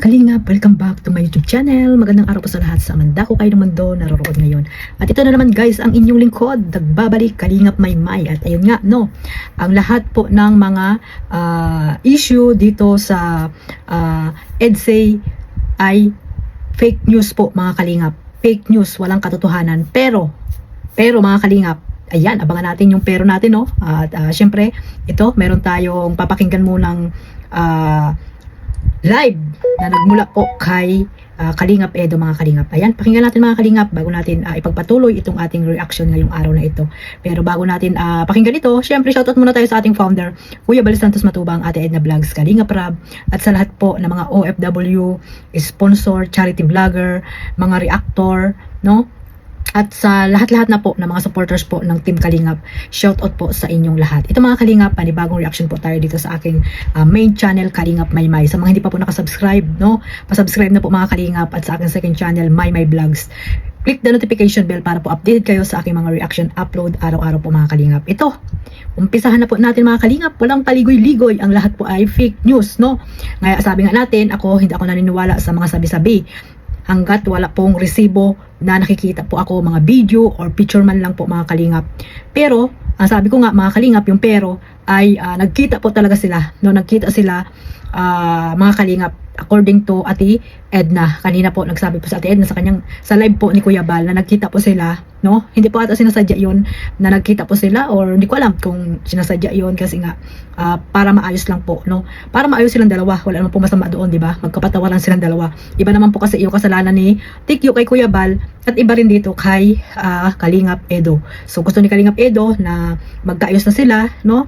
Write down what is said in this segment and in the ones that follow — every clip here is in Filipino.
Kalingap, welcome back to my YouTube channel. Magandang araw po sa lahat sa mandako kayo ng mundo naroroon ngayon. At ito na naman guys, ang inyong lingkod, nagbabalik Kalingap Maymay. At ayun nga, no, ang lahat po ng mga issue dito sa EDSA ay fake news po mga Kalingap. Fake news, walang katotohanan. Pero mga Kalingap, ayan, abangan natin yung pero natin, no? At syempre, ito, meron tayong papakinggan munang live na nagmula po kay Kalingap Edo mga Kalingap. Ayan, pakinggan natin mga Kalingap bago natin ipagpatuloy itong ating reaction ngayong araw na ito. Pero bago natin pakinggan ito, syempre shoutout muna tayo sa ating founder, Kuya Bal Santos Matubang, Ate Edna Vlogs, Kalingap Rab, at sa lahat po ng mga OFW, sponsor, charity vlogger, mga reactor, no? At sa lahat-lahat na po ng mga supporters po ng Team Kalingap, shoutout po sa inyong lahat. Ito mga Kalingap, panibagong reaction po tayo dito sa aking main channel, Kalingap Maymay. Sa mga hindi pa po nakasubscribe, no? Pasubscribe na po mga Kalingap, at sa aking second channel, Maymay Vlogs. Click the notification bell para po updated kayo sa aking mga reaction upload araw-araw po mga Kalingap. Ito, umpisahan na po natin mga Kalingap, walang paligoy-ligoy, ang lahat po ay fake news, no? Ngayon sabi nga natin, hindi ako naniniwala sa mga sabi-sabi hanggat wala pong resibo na nakikita po ako, mga video or picture man lang po mga Kalingap. Pero ang sabi ko nga mga Kalingap, yung pero ay nagkita po talaga sila, no? Nagkita sila mga Kalingap according to Ate Edna. Kanina po nagsabi po sa Ate Edna sa live po ni Kuya Bal na nagkita po sila, no? Hindi po ata sinasadya yon na nagkita po sila, or hindi ko alam kung sinasadya yon kasi nga para maayos lang po, no? Para maayos silang dalawa, wala naman po masama doon, di ba? Magkapatawa lang silang dalawa. Iba naman po kasi yung kasalanan ni Tikyo kay Kuya Bal, at iba rin dito kay Kalingap Edo. So gusto ni Kalingap Edo na magkaayos na sila, no?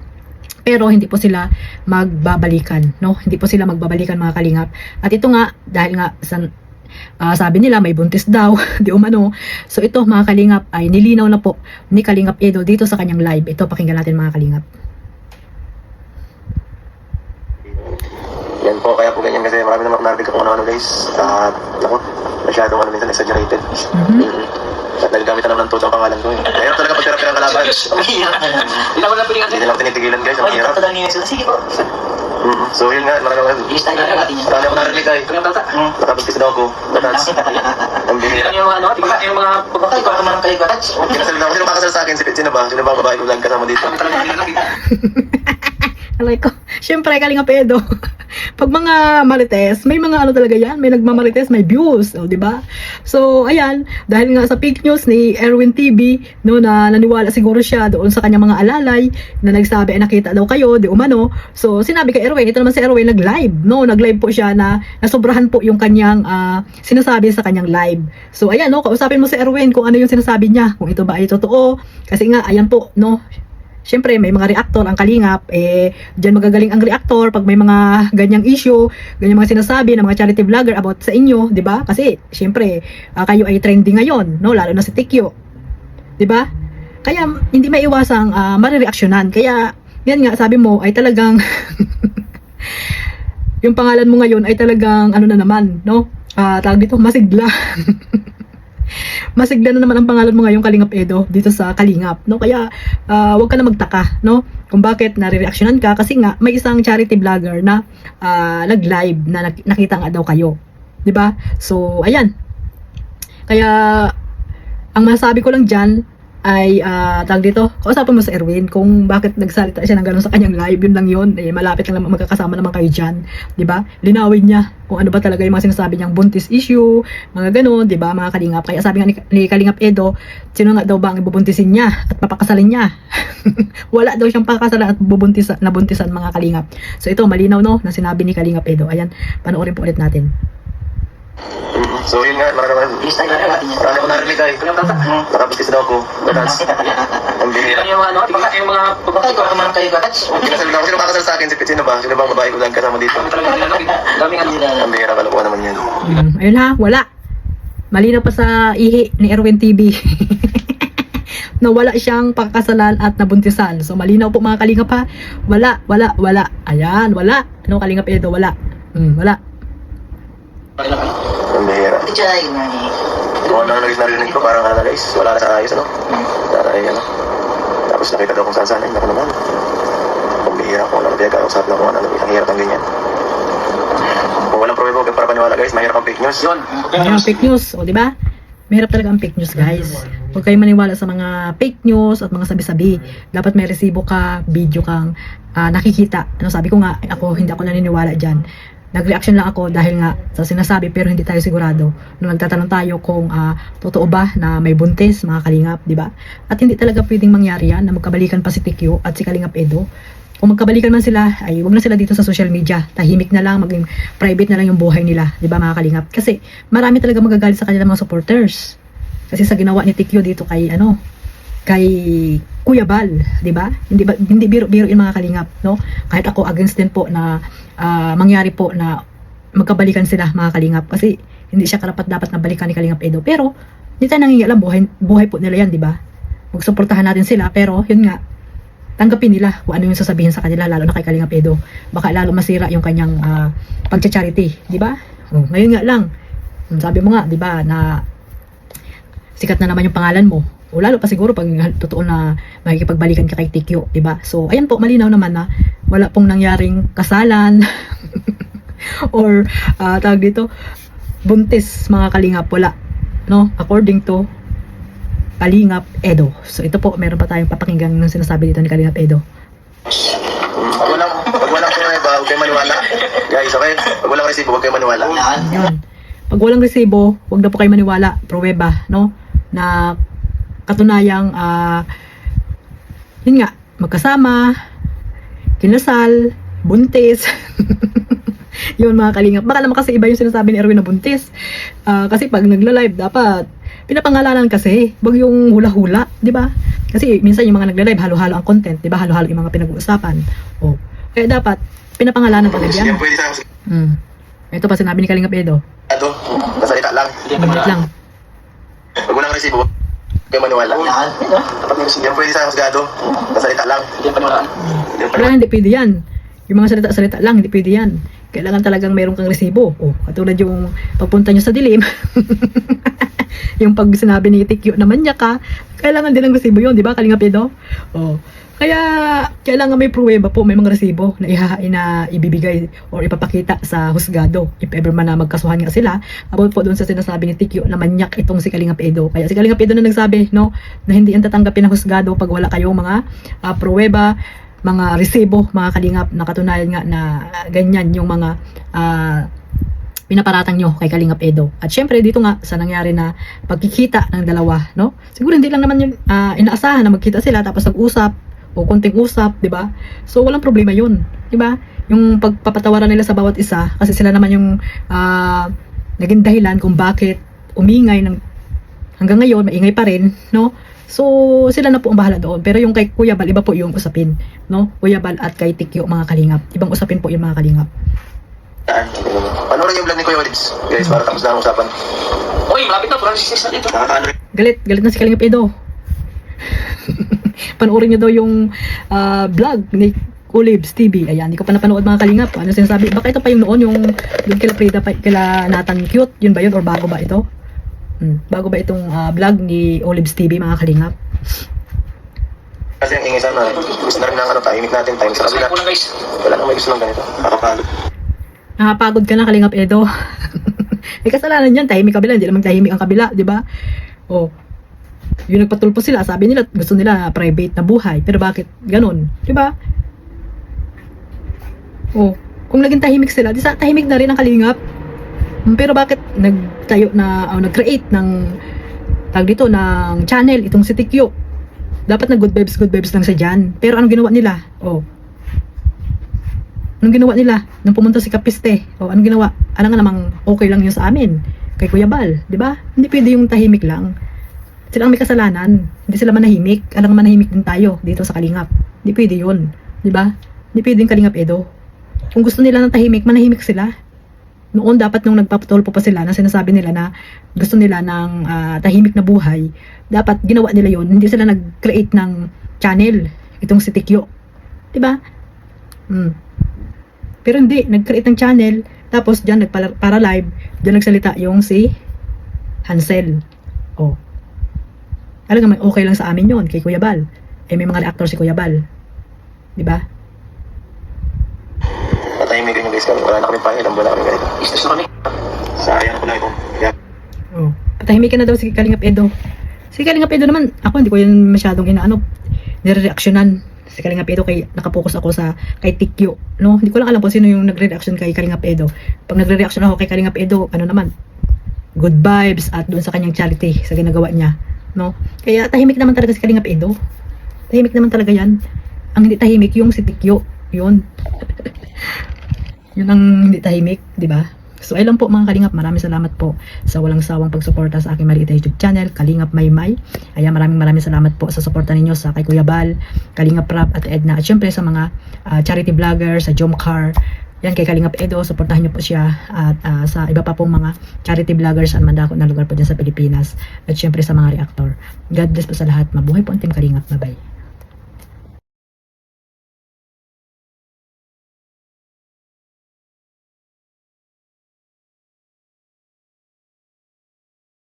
Pero hindi po sila magbabalikan, no? Hindi po sila magbabalikan mga Kalingap. At ito nga, dahil nga sabi nila may buntis daw, di umano. So ito mga Kalingap ay nilinaw na po ni Kalingap Edo dito sa kanyang live. Ito, pakinggan natin mga Kalingap. Yan po, kaya po ganyan kasi marami naman narinig ako ano guys. Naku, masyadong minsan exaggerated. At nagagamit na naman ng todo ang pangalan ko eh. Kaya talaga pagtira-tira ang kalaban. Hindi na wala pilingan. Hindi na lang tinitigilan guys, ang hirap. Sige po. So yun nga, marami ako narinig ay. Nakabagtis daw ako. Batats. Ang bihira. Yung mga pagkakay ko naman kayo batats. Kinasal na ako. Sino makasal sa akin? Sino ba? Sino ba ang babae ko lang kasama dito? Alay ko. Siyempre, Kalingap Edo. Pag mga marites, may mga ano talaga yan. May nagmamarites, may views. O, diba? So, ayan. Dahil nga sa fake news ni Erwin TV, no, na naniwala siguro siya doon sa kanyang mga alalay, na nagsabi, nakita daw kayo, di umano. So, sinabi kay Erwin, ito naman si Erwin, nag-live. No, nag-live po siya na nasobrahan po yung kanyang sinasabi sa kanyang live. So, ayan, no, kausapin mo si Erwin kung ano yung sinasabi niya. Kung ito ba ay totoo. Kasi nga, ayan po, no, siyempre, may mga reactor ang Kalingap, dyan magagaling ang reactor pag may mga ganyang issue, ganyang mga sinasabi ng mga charity vlogger about sa inyo, di ba? Kasi, siyempre, kayo ay trending ngayon, no? Lalo na si Tikyo, di ba? Kaya, hindi maiwasang marireaksyonan. Kaya, yan nga, sabi mo, ay talagang, yung pangalan mo ngayon ay talagang, ano na naman, no? Tawag dito, masigla. Masigla na naman ang pangalan mo ngayong Kalingap Edo dito sa Kalingap, no? Kaya wag ka na magtaka, no, kung bakit nare-reaksyonan ka, kasi nga may isang charity vlogger na nag-live na nakita nga daw kayo, 'di ba? So ayan, kaya ang masasabi ko lang diyan ay tawag dito, kausapin mo sa Erwin kung bakit nagsalita siya ng gano'n sa kanyang live. Yun lang yun, malapit lang magkakasama naman kayo dyan, di ba? Linawin niya kung ano ba talaga yung mga sinasabi niyang buntis issue, mga gano'n, di ba, mga Kalingap. Kaya sabi nga ni Kalingap Edo, sino nga daw ba ang ibubuntisin niya at papakasalin niya? Wala daw siyang pakasalan at nabuntisan mga Kalingap. So ito, malinaw, no, na sinabi ni Kalingap Edo. Ayan, panoorin po ulit natin. So yun nga, marami ako narinig ay. Nakabagtis daw ako. Batats. Ang bihira. Yung mga pagkakay ko naman kayo batats. Kinasal na ako. Sino makasal sa akin? Sino ba? Sino ba ang babae ko lang kasama dito? Ang bihira, kalakuha naman yan. Ayun ha, wala. Malinaw pa sa ihi ni Erwin TV. na wala siyang pagkasalan at nabuntisan. So malinaw po mga Kalingap ha. Wala. Ayan, wala. Ano Kalingap Edo? Wala. Wala. Ang bihira. Kung ano narinig ko, parang guys, wala na sa ayos, ano? Tapos nakita daw kung saan ay, naku naman. Ang bihira ko, wala na pinag-kausap na kung ano, ang hirap ng ganyan. Kung walang pruweba, huwag para paniwala guys, mahirap ang fake news. Yun. Ayan, fake news, o di ba? Mahirap talaga ang fake news, guys. Huwag kayo maniwala sa mga fake news at mga sabi-sabi. Dapat may resibo ka, video kang nakikita. Ano, sabi ko nga, hindi ako naniniwala dyan. Nag-reaction lang ako dahil nga sa sinasabi pero hindi tayo sigurado. Nung nagtatanong tayo kung totoo ba na may buntis, mga kalingap, di ba? At hindi talaga pwedeng mangyari yan na magkabalikan pa si Tikyo at si Kalingap Edo. Kung magkabalikan man sila, ay wag na sila dito sa social media. Tahimik na lang, maging private na lang yung buhay nila, di ba mga kalingap? Kasi marami talaga magagalit sa kanilang mga supporters. Kasi sa ginawa ni Tikyo dito kay kay Kuya Bal, di ba? Hindi biro-biro yung mga kalingap, no? Kahit ako against din po na mangyari po na magkabalikan sila mga kalingap kasi hindi siya karapat dapat na balikan ni Kalingap Edo. Pero hindi tayo nangingialam, buhay po nila yan, di ba? Magsuportahan natin sila, pero yun nga, tanggapin nila kung ano yung sasabihin sa kanila, lalo na kay Kalingap Edo. Baka lalo masira yung kanyang pagcha-charity, di ba? Ngayon nga lang, sabi mo nga, di ba, na sikat na naman yung pangalan mo. O lalo pa siguro pag totoo na makikipagbalikan ka kay Tikyo, di ba? So, ayan po, malinaw naman na wala pong nangyaring kasalan or tawag dito, buntis mga kalingap, wala. No? According to Kalingap Edo. So ito po, meron pa tayong papakinggan ng sinasabi dito ni Kalingap Edo. Pag walang pruweba, huwag kayo maniwala. Guys, okay? Pag walang resibo, huwag kayo maniwala. Yun. Pag walang resibo, huwag na po kayo maniwala. Pruweba, no? Na katunayang, yun nga, magkasama, kinasal, buntis. Yun mga kalingap. Baka naman kasi iba yung sinasabi ni Erwin na buntis. Kasi pag nagla-live, dapat pinapangalanan kasi, wag yung hula-hula, di ba? Kasi minsan yung mga nagla-live, halo-halo ang content, di ba? Halo-halo yung mga pinag-uusapan. Oh. Kaya dapat, pinapangalanan talaga Sige, yan. pwede sa Ito pa sinabi ni Kalingap Edo. Kasalita lang. Wait lang. Pag walang resibo, huwag kayo maniwala. Yan pwede sa husgado. Kasalita lang. Wala, hindi pwede yan. Yung mga salita-salita lang, hindi pwede yan. Kailangan talagang mayroon kang resibo. Oh, katulad yung pagpunta nyo sa dilim. Yung pag sinabi ni Tikyo naman niya ka, kailangan din ng resibo yun, di ba, Kalingap Edo? Oh. Kaya, kailangan may pruweba po, may mga resibo na ibibigay or ipapakita sa husgado. If ever man na magkasuhan nga sila, about po doon sa sinasabi ni Tikyo na manyak itong si Kalingap Edo. Kaya si Kalingap Edo na nagsabi, no, na hindi yan tatanggapin ng husgado pag wala kayong mga pruweba, mga resibo, mga kalingap, na katunayan nga na ganyan yung mga pinaparatang nyo kay Kalingap Edo. At syempre dito nga sa nangyari na pagkikita ng dalawa, no? Siguro hindi lang naman yung inaasahan na magkita sila tapos nag-usap o konting usap, di ba? So walang problema yun, di ba? Yung pagpapatawaran nila sa bawat isa kasi sila naman yung naging dahilan kung bakit umingay ng hanggang ngayon, maingay pa rin, no? So sila na po ang bahala doon. Pero yung kay Kuya Bal, iba po yung usapin, no? Kuya Bal at kay Tikyo, mga kalingap. Ibang usapin po yung mga kalingap. Panoorin yung vlog ni Kuya Olives. Guys, para tapos na ang usapan. Uy, malapit na. Francis na dito. Nakakaano rin. Galit na si Kalingap Edo. Panoorin niyo daw yung vlog ni Olives TV. Ayan, hindi ko pa napanood mga kalingap. Ano sinasabi? Baka ito pa yung noon, yung kila Frida, kila Nathan Cute. Yun ba yun? Or bago ba ito? Bago ba itong vlog ni Olives TV, mga kalingap? Kasi ang ingay sana, gusto na rin ng tahimik natin, time sa kabila. Guys. Wala nang may gusto ng ganito. Nakapagod. Nakapagod ka na, Kalingap Edo. May kasalanan yan, tahimik kabila, hindi naman tahimik ang kabila, di ba? Oh, yung nagpatulpo sila, sabi nila, gusto nila private na buhay. Pero bakit ganun? Di ba? Oh, kung naging tahimik sila, di sa tahimik na rin ang Kalingap. Pero bakit nagtayo na, nag-create ng, tag dito, ng channel, itong si Tikyo. Dapat na good vibes lang sa dyan. Pero anong ginawa nila? Oh, anong ginawa nila? Nung pumunta si Kapiste, o anong ginawa? Alam nga namang okay lang yun sa amin. Kay Kuya Bal, di ba? Hindi pwede yung tahimik lang. Sila ang may kasalanan. Hindi sila manahimik. Alam nga manahimik din tayo dito sa Kalingap. Hindi pwede yun. Di ba? Hindi pwede yung Kalingap Edo. Kung gusto nila ng tahimik, manahimik sila. Noon dapat nung nagpapatulpo pa sila na sinasabi nila na gusto nila ng tahimik na buhay, dapat ginawa nila yun. Hindi sila nag-create ng channel. Itong si Tikyo. Di ba? Pero hindi, nag-create ng channel, tapos dyan para live, dyan nagsalita yung si Hansel. Oh. Alam nga, okay lang sa amin yon kay Kuya Bal. Eh, may mga reactor si Kuya Bal. Di ba? Natahimik rin yung guys kami. Wala na kami pakialam, wala kami ganito. Istas na kami. Sayang ko lang ito. Kaya, Oh, patahimik ka na daw si Kalingap Edo. Si Kalingap Edo naman, ako hindi ko yun masyadong nire-reactionan. Si Kalingap Edo kay nakapokus ako sa kay Tikyo, no? Hindi ko lang alam kung sino yung nagre-reaction kay Kalingap Edo. Pag nagre-reaction ako kay Kalingap Edo, ano naman? Good vibes at doon sa kanyang charity sa ginagawa niya, no? Kaya tahimik naman talaga si Kalingap Edo. Tahimik naman talaga 'yan. Ang hindi tahimik yung si Tikyo, 'yun. Yun ang hindi tahimik, 'di ba? So ayun lang po mga Kalingap, maraming salamat po sa walang sawang pagsuporta sa aking maliit na YouTube channel, Kalingap Maymay. Ayan, maraming salamat po sa suporta ninyo sa kay Kuya Bal, Kalingap Rap at Edna. At syempre sa mga charity vlogger, sa Jomcar, yan kay Kalingap Edo, suportahan niyo po siya. At sa iba pa pong mga charity vloggers saan man dako na lugar po dyan sa Pilipinas. At syempre sa mga reactor. God bless po sa lahat. Mabuhay po ang Team Kalingap. Bye-bye.